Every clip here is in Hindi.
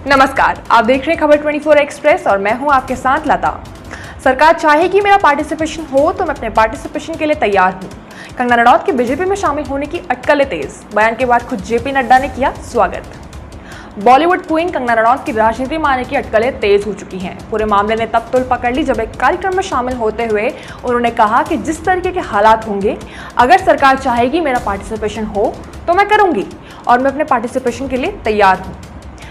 नमस्कार, आप देख रहे हैं खबर 24 एक्सप्रेस और मैं हूं आपके साथ लता। सरकार चाहे कि मेरा पार्टिसिपेशन हो तो मैं अपने पार्टिसिपेशन के लिए तैयार हूं। कंगना रनौत के बीजेपी में शामिल होने की अटकलें तेज, बयान के बाद खुद जेपी नड्डा ने किया स्वागत। बॉलीवुड क्वीन कंगना रनौत की राजनीति में आने की अटकलें तेज हो चुकी हैं। पूरे मामले ने तब तुल पकड़ ली जब एक कार्यक्रम में शामिल होते हुए उन्होंने कहा कि जिस तरीके के हालात होंगे, अगर सरकार चाहेगी मेरा पार्टिसिपेशन हो तो मैं करूंगी और मैं अपने पार्टिसिपेशन के लिए तैयार हूं।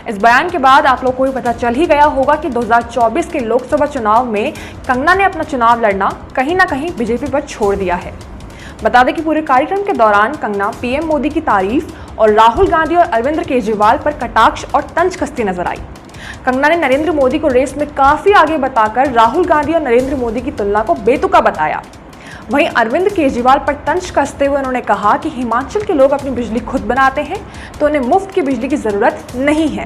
इस बयान के बाद आप लोगों को भी पता चल ही गया होगा कि 2024 के लोकसभा चुनाव में कंगना ने अपना चुनाव लड़ना कहीं ना कहीं बीजेपी पर छोड़ दिया है। बता दें कि पूरे कार्यक्रम के दौरान कंगना पीएम मोदी की तारीफ और राहुल गांधी और अरविंद केजरीवाल पर कटाक्ष और तंज कसती नजर आई। कंगना ने नरेंद्र मोदी को रेस में काफी आगे बताकर राहुल गांधी और नरेंद्र मोदी की तुलना को बेतुका बताया। वहीं अरविंद केजरीवाल पर तंज कसते हुए उन्होंने कहा कि हिमाचल के लोग अपनी बिजली खुद बनाते हैं तो उन्हें मुफ्त की बिजली की जरूरत नहीं है।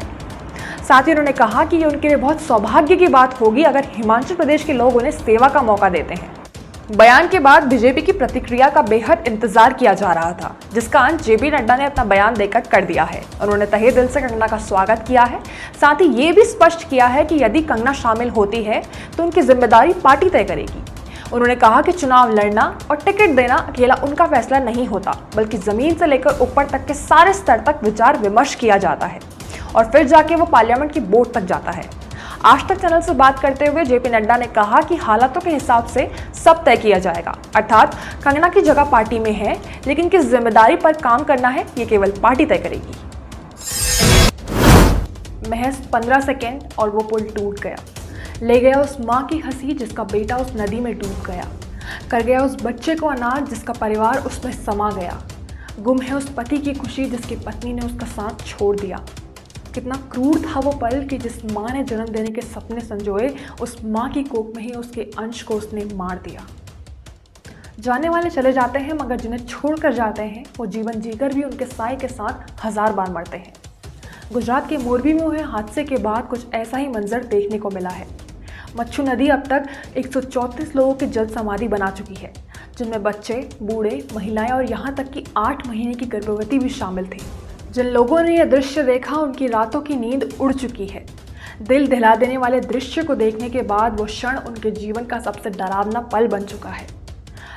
साथ ही उन्होंने कहा कि ये उनके लिए बहुत सौभाग्य की बात होगी अगर हिमाचल प्रदेश के लोग उन्हें सेवा का मौका देते हैं। बयान के बाद बीजेपी की प्रतिक्रिया का बेहद इंतजार किया जा रहा था, जिसका अंत जेपी नड्डा ने अपना बयान देकर कर दिया है। उन्होंने तहे दिल से कंगना का स्वागत किया है। साथ ही ये भी स्पष्ट किया है कि यदि कंगना शामिल होती है तो उनकी जिम्मेदारी पार्टी तय करेगी। उन्होंने कहा कि चुनाव लड़ना और टिकट देना अकेला उनका फैसला नहीं होता, बल्कि जमीन से लेकर ऊपर तक के सारे स्तर तक विचार विमर्श किया जाता है और फिर जाके वो पार्लियामेंट की बोर्ड तक जाता है। आज तक चैनल से बात करते हुए जेपी नड्डा ने कहा कि हालातों के हिसाब से सब तय किया जाएगा, अर्थात कंगना की जगह पार्टी में है, लेकिन किस जिम्मेदारी पर काम करना है ये केवल पार्टी तय करेगी। महज 15 सेकेंड और वो पुल टूट गया। ले गया उस माँ की हंसी जिसका बेटा उस नदी में डूब गया। कर गया उस बच्चे को अनाथ जिसका परिवार उसमें समा गया। गुम है उस पति की खुशी जिसकी पत्नी ने उसका साथ छोड़ दिया। कितना क्रूर था वो पल कि जिस माँ ने जन्म देने के सपने संजोए, उस माँ की कोख में ही उसके अंश को उसने मार दिया। जाने वाले चले जाते हैं, मगर जिन्हें छोड़ कर जाते हैं वो जीवन जीकर भी उनके साए के साथ 1000 बार मरते हैं। गुजरात के मोरबी में हुए हादसे के बाद कुछ ऐसा ही मंजर देखने को मिला है। मच्छू नदी अब तक 134 लोगों की जल समाधि बना चुकी है, जिनमें बच्चे, बूढ़े, महिलाएं और यहाँ तक कि 8 महीने की गर्भवती भी शामिल थी। जिन लोगों ने यह दृश्य देखा उनकी रातों की नींद उड़ चुकी है। दिल दहिला देने वाले दृश्य को देखने के बाद वो क्षण उनके जीवन का सबसे डरावना पल बन चुका है।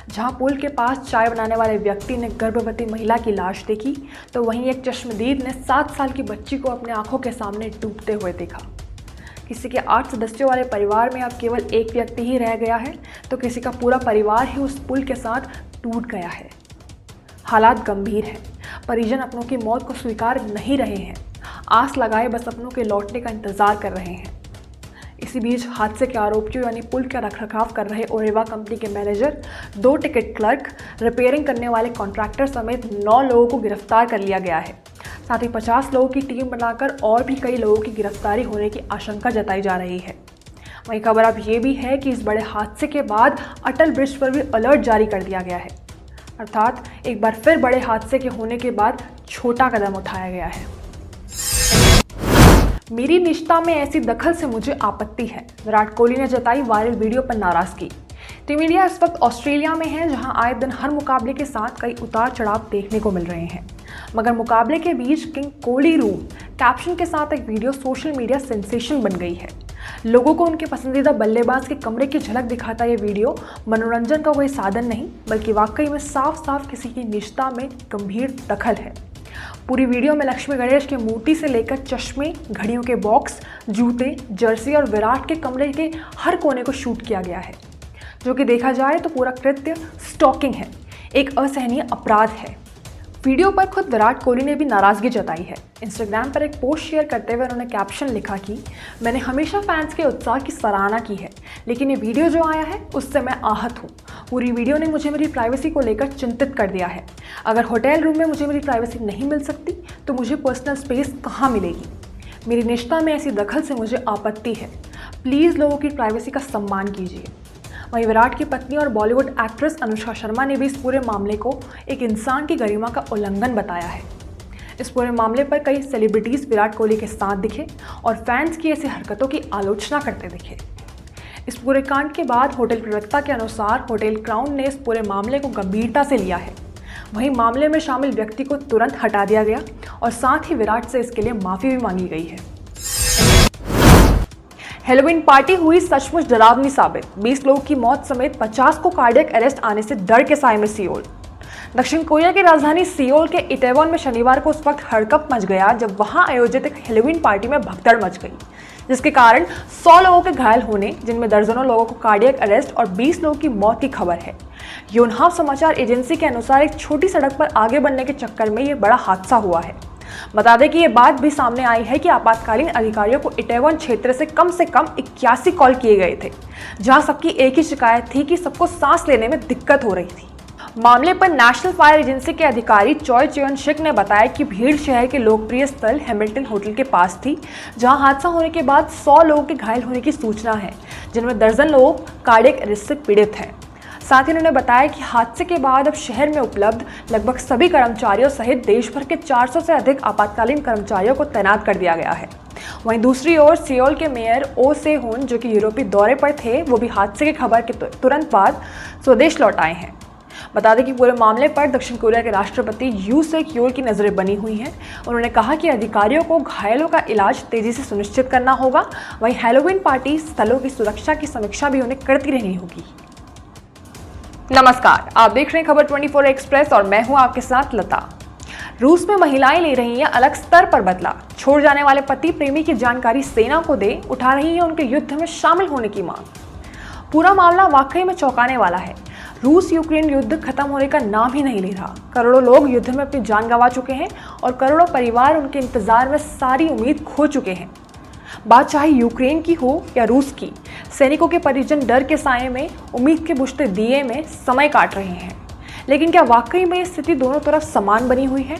जहां पुल के पास चाय बनाने वाले व्यक्ति ने गर्भवती महिला की लाश देखी, तो वहीं एक चश्मदीद ने 7 साल की बच्ची को अपने आंखों के सामने डूबते हुए देखा। किसी के 8 सदस्यों वाले परिवार में अब केवल एक व्यक्ति ही रह गया है, तो किसी का पूरा परिवार ही उस पुल के साथ टूट गया है। हालात गंभीर हैं। परिजन अपनों की मौत को स्वीकार नहीं रहे हैं। आस लगाए बस अपनों के लौटने का इंतजार कर रहे हैं। इसी बीच हादसे के आरोपियों यानी पुल का रखरखाव कर रहे ओरेवा कंपनी के मैनेजर, 2 टिकट क्लर्क, रिपेयरिंग करने वाले कॉन्ट्रैक्टर समेत 9 लोगों को गिरफ्तार कर लिया गया है। साथ ही 50 लोगों की टीम बनाकर और भी कई लोगों की गिरफ्तारी होने की आशंका जताई जा रही है। वहीं खबर अब ये भी है कि इस बड़े हादसे के बाद अटल ब्रिज पर भी अलर्ट जारी कर दिया गया है, अर्थात एक बार फिर बड़े हादसे के होने के बाद छोटा कदम उठाया गया है। मेरी निष्ठा में ऐसी दखल से मुझे आपत्ति है, विराट कोहली ने जताई वायरल वीडियो पर नाराजगी। टीम इंडिया इस वक्त ऑस्ट्रेलिया में है, जहां आए दिन हर मुकाबले के साथ कई उतार चढ़ाव देखने को मिल रहे हैं। मगर मुकाबले के बीच किंग कोहली रूम कैप्शन के साथ एक वीडियो सोशल मीडिया सेंसेशन बन गई है। लोगों को उनके पसंदीदा बल्लेबाज के कमरे की झलक दिखाता ये वीडियो मनोरंजन का कोई साधन नहीं, बल्कि वाकई में साफ साफ किसी की निष्ठा में गंभीर दखल है। पूरी वीडियो में लक्ष्मी गणेश की मूर्ति से लेकर चश्मे, घड़ियों के बॉक्स, जूते, जर्सी और विराट के कमरे के हर कोने को शूट किया गया है, जो कि देखा जाए तो पूरा कृत्य स्टॉकिंग है, एक असहनीय अपराध है। वीडियो पर खुद विराट कोहली ने भी नाराजगी जताई है। इंस्टाग्राम पर एक पोस्ट शेयर करते हुए उन्होंने कैप्शन लिखा कि मैंने हमेशा फैंस के उत्साह की सराहना की है, लेकिन ये वीडियो जो आया है उससे मैं आहत हूँ। पूरी वीडियो ने मुझे मेरी प्राइवेसी को लेकर चिंतित कर दिया है। अगर होटल रूम में मुझे मेरी प्राइवेसी नहीं मिल सकती तो मुझे पर्सनल स्पेस कहाँ मिलेगी। मेरी निष्ठा में ऐसी दखल से मुझे आपत्ति है। प्लीज़ लोगों की प्राइवेसी का सम्मान कीजिए। वहीं विराट की पत्नी और बॉलीवुड एक्ट्रेस अनुष्का शर्मा ने भी इस पूरे मामले को एक इंसान की गरिमा का उल्लंघन बताया है। इस पूरे मामले पर कई सेलिब्रिटीज़ विराट कोहली के साथ दिखे और फैंस की ऐसी हरकतों की आलोचना करते दिखे। इस पूरे कांड के बाद होटल प्रवक्ता के अनुसार होटल क्राउन ने इस पूरे मामले को गंभीरता से लिया है। वहीं मामले में शामिल व्यक्ति को तुरंत हटा दिया गया और साथ ही विराट से इसके लिए माफ़ी भी मांगी गई है। हेलोवीन पार्टी हुई सचमुच डरावनी साबित, 20 लोगों की मौत समेत 50 को कार्डियक अरेस्ट आने से डर के साए में सियोल। दक्षिण कोरिया की राजधानी सियोल के इटेवॉन में शनिवार को उस वक्त हड़कंप मच गया जब वहां आयोजित एक हेलोवीन पार्टी में भगदड़ मच गई, जिसके कारण 100 लोगों के घायल होने, जिनमें दर्जनों लोगों को कार्डियक अरेस्ट और 20 लोगों की मौत की खबर है। योनहाप समाचार एजेंसी के अनुसार एक छोटी सड़क पर आगे बढ़ने के चक्कर में ये बड़ा हादसा हुआ है। बता दें कि ये बात भी सामने आई है कि आपातकालीन अधिकारियों को इटेवॉन क्षेत्र से कम 81 कॉल किए गए थे, जहां सबकी एक ही शिकायत थी कि सबको सांस लेने में दिक्कत हो रही थी। मामले पर नेशनल फायर एजेंसी के अधिकारी चॉय चेयन शिक ने बताया कि भीड़ शहर के लोकप्रिय स्थल हैमिल्टन होटल के पास थी, जहां हादसा होने के बाद 100 लोगों के घायल होने की सूचना है, जिनमें दर्जन लोग कार्डियक अरेस्ट से पीड़ित हैं। साथ ही उन्होंने बताया कि हादसे के बाद अब शहर में उपलब्ध लगभग सभी कर्मचारियों सहित देश भर के 400 से अधिक आपातकालीन कर्मचारियों को तैनात कर दिया गया है। वहीं दूसरी ओर सियोल के मेयर ओ से होन, जो कि यूरोपीय दौरे पर थे, वो भी हादसे की खबर के तुरंत बाद स्वदेश लौट आए हैं। बता दें कि पूरे मामले पर दक्षिण कोरिया के राष्ट्रपति यून सुक येल की नज़रें बनी हुई हैं। उन्होंने कहा कि अधिकारियों को घायलों का इलाज तेजी से सुनिश्चित करना होगा। वहीं हेलोवीन पार्टी स्थलों की सुरक्षा की समीक्षा भी उन्हें करती रहनी होगी। नमस्कार, आप देख रहे हैं खबर 24 एक्सप्रेस और मैं हूं आपके साथ लता। रूस में महिलाएं ले रही हैं अलग स्तर पर बदला, छोड़ जाने वाले पति प्रेमी की जानकारी सेना को दे, उठा रही हैं उनके युद्ध में शामिल होने की मांग। पूरा मामला वाकई में चौंकाने वाला है। रूस यूक्रेन युद्ध खत्म होने का नाम ही नहीं ले रहा। करोड़ों लोग युद्ध में अपनी जान गंवा चुके हैं और करोड़ों परिवार उनके इंतजार में सारी उम्मीद खो चुके हैं। बात चाहे यूक्रेन की हो या रूस की, सैनिकों के परिजन डर के साए में, उम्मीद के बुझते दिए में समय काट रहे हैं। लेकिन क्या वाकई में स्थिति दोनों तरफ समान बनी हुई है?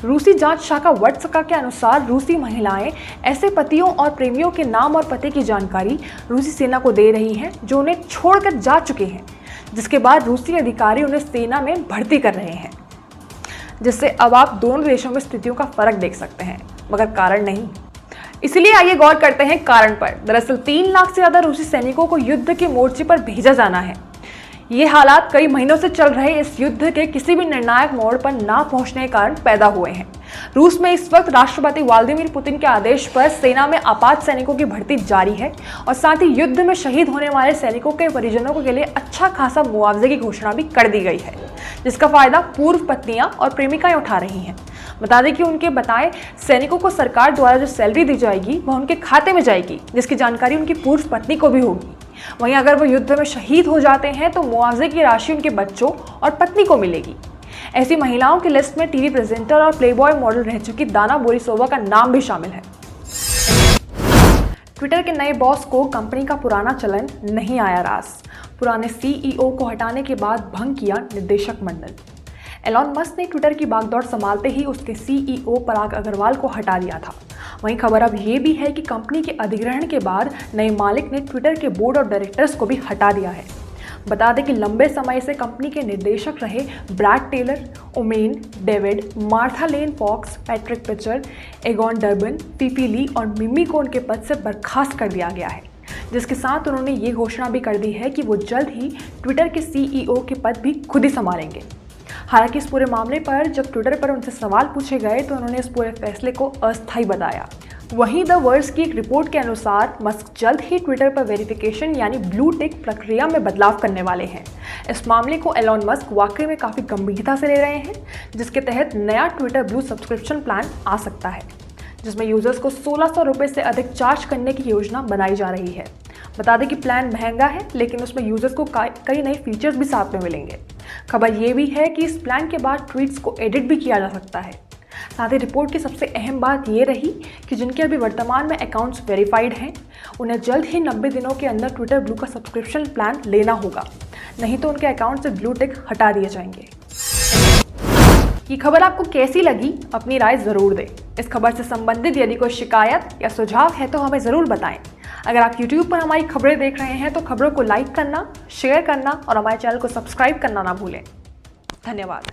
रूसी जांच शाखा वर्टस्का के अनुसार रूसी महिलाएं ऐसे पतियों और प्रेमियों के नाम और पते की जानकारी रूसी सेना को दे रही हैं जो उन्हें छोड़कर जा चुके हैं, जिसके बाद रूसी अधिकारी उन्हें सेना में भर्ती कर रहे हैं, जिससे अब आप दोनों देशों में स्थितियों का फर्क देख सकते हैं, मगर कारण नहीं। इसलिए आइए गौर करते हैं कारण पर। दरअसल 3 लाख से ज्यादा रूसी सैनिकों को युद्ध के मोर्चे पर भेजा जाना है। ये हालात कई महीनों से चल रहे इस युद्ध के किसी भी निर्णायक मोड़ पर ना पहुंचने के कारण पैदा हुए हैं। रूस में इस वक्त राष्ट्रपति व्लादिमीर पुतिन के आदेश पर सेना में आपात सैनिकों की भर्ती जारी है और साथ ही युद्ध में शहीद होने वाले सैनिकों के परिजनों के लिए अच्छा खासा मुआवजे की घोषणा भी कर दी गई है, जिसका फायदा पूर्व पत्नियां और प्रेमिकाएं उठा रही हैं। बता दें कि उनके बताए सैनिकों को सरकार द्वारा जो सैलरी दी जाएगी वह उनके खाते में जाएगी, जिसकी जानकारी उनकी पूर्व पत्नी को भी होगी। वहीं अगर वो युद्ध में शहीद हो जाते हैं तो मुआवजे की राशि उनके बच्चों और पत्नी को मिलेगी। ऐसी महिलाओं की लिस्ट में टीवी प्रेजेंटर और प्लेबॉय मॉडल रह चुकी दाना बोरिसोवा का नाम भी शामिल है। ट्विटर के नए बॉस को कंपनी का पुराना चलन नहीं आया रास। पुराने सीईओ को हटाने के बाद भंग किया निदेशक मंडल। एलॉन मस्क ने ट्विटर की बागडोर संभालते ही उसके सीईओ पराग अग्रवाल को हटा दिया था। वहीं खबर अब ये भी है कि कंपनी के अधिग्रहण के बाद नए मालिक ने ट्विटर के बोर्ड ऑफ डायरेक्टर्स को भी हटा दिया है। बता दें कि लंबे समय से कंपनी के निर्देशक रहे Bret Taylor, Omid David, Martha Lane Fox, Patrick Pichette, Egon Durban, Feifei Li और मिमी को उनके पद से बर्खास्त कर दिया गया है, जिसके साथ उन्होंने ये घोषणा भी कर दी है कि वो जल्द ही ट्विटर के सीईओ के पद भी खुद ही संभालेंगे। हालांकि इस पूरे मामले पर जब ट्विटर पर उनसे सवाल पूछे गए तो उन्होंने इस पूरे फैसले को अस्थायी बताया। वहीं द वर्ल्ड की एक रिपोर्ट के अनुसार मस्क जल्द ही ट्विटर पर वेरिफिकेशन यानी ब्लू टिक प्रक्रिया में बदलाव करने वाले हैं। इस मामले को एलॉन मस्क वाकई में काफ़ी गंभीरता से ले रहे हैं, जिसके तहत नया ट्विटर ब्लू सब्सक्रिप्शन प्लान आ सकता है, जिसमें यूजर्स को 1600 रुपये से अधिक चार्ज करने की योजना बनाई जा रही है। बता दें कि प्लान महंगा है, लेकिन उसमें यूजर्स को कई नए फीचर्स भी साथ में मिलेंगे। खबर ये भी है कि इस प्लान के बाद ट्वीट्स को एडिट भी किया जा सकता है। साथ ही रिपोर्ट की सबसे अहम बात ये रही कि जिनके अभी वर्तमान में अकाउंट्स वेरीफाइड हैं, उन्हें जल्द ही 90 दिनों के अंदर ट्विटर ब्लू का सब्सक्रिप्शन प्लान लेना होगा, नहीं तो उनके अकाउंट से ब्लू टिक हटा दिए जाएंगे। ये खबर आपको कैसी लगी? अपनी राय ज़रूर दें। इस खबर से संबंधित यदि कोई शिकायत या सुझाव है तो हमें ज़रूर बताएं। अगर आप YouTube पर हमारी खबरें देख रहे हैं तो खबरों को लाइक करना, शेयर करना और हमारे चैनल को सब्सक्राइब करना ना भूलें। धन्यवाद।